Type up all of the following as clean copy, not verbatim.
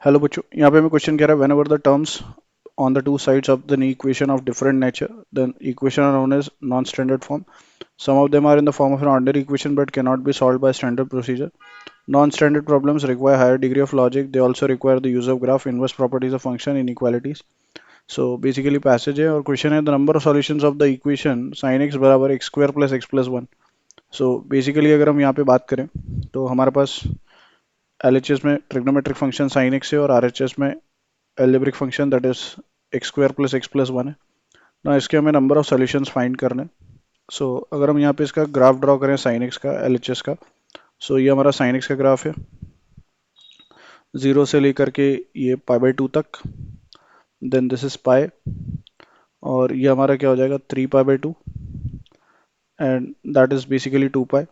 Hello बच्चों, यहाँ पे हमें क्वेश्चन कह रहा है whenever the terms on the two sides of the equation of different nature then equation are known as non standard form. Some of them are in the form of an ordinary equation but cannot be solved by standard procedure. Non-standard problems require higher degree of logic. They also require the use of graph, inverse properties of function, inequalities. So basically passage है और question है the number of solutions of the equation sin x बराबर x square plus x plus 1. So basically अगर हम यहाँ पे बात करें तो हमारे पास LHS में ट्रिग्नोमेट्रिक फंक्शन sin x है और RHS में algebraic function that is x square plus x plus one है ना. इसके हमें नंबर ऑफ सॉल्यूशंस फाइंड करने. सो अगर हम यहाँ पे इसका ग्राफ ड्रॉ करें साइन एक्स का एलएचएस का, सो ये हमारा साइन एक्स का ग्राफ है जीरो से लेकर के ये पाई बाई टू तक. देन दिस इज पाई और ये हमारा क्या हो जाएगा 3 pi by 2 and that is basically 2 पाई.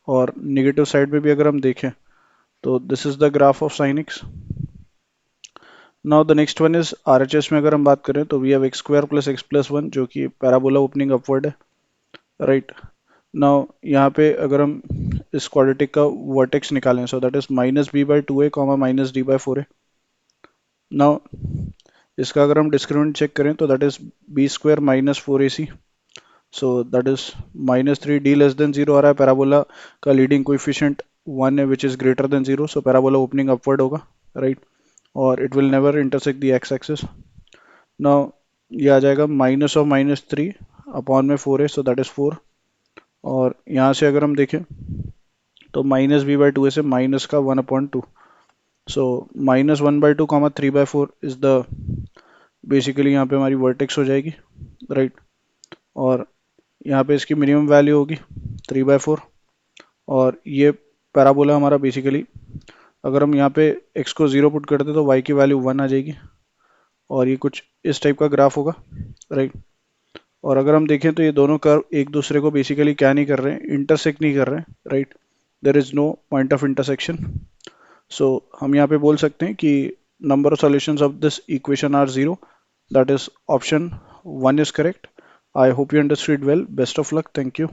और निगेटिव साइड पे भी अगर हम देखें तो this is the graph of sine x. Now the next one is RHS में अगर हम बात करें तो we have x square plus x plus one जो कि पैराबोला ओपनिंग अपवर्ड है, राइट. नाउ यहाँ पे अगर हम इस क्वाड्रेटिक का वर्टेक्स निकालें so that is minus b by two a comma minus D by four a. Now इसका अगर हम डिस्क्रिमिनेंट चेक करें तो that is b square minus four a c. So that is minus three D less than zero आ रहा है. Parabola का leading coefficient one है which is greater than zero, so parabola opening upward होगा, right. और it will never intersect the x axis. Now ये आ जाएगा minus of minus three upon में four है, सो दैट इज फोर. और यहाँ से अगर हम देखें तो माइनस बी बाई टू है से माइनस का one upon two. So minus one by two comma three by four is the basically यहाँ पे हमारी वर्टेक्स हो जाएगी, राइट. और यहाँ पे इसकी मिनिमम वैल्यू होगी 3/4. और ये पैराबोला हमारा बेसिकली अगर हम यहाँ पे x को ज़ीरो पुट करते तो y की वैल्यू वन आ जाएगी और ये कुछ इस टाइप का ग्राफ होगा, राइट. और अगर हम देखें तो ये दोनों कर्व एक दूसरे को बेसिकली क्या नहीं कर रहे हैं, इंटरसेक्ट नहीं कर रहे हैं, right. There is no point of intersection. So हम यहाँ पे बोल सकते हैं कि number of solutions of this equation are zero. That is option one is correct. I hope you understood well. Best of luck. Thank you.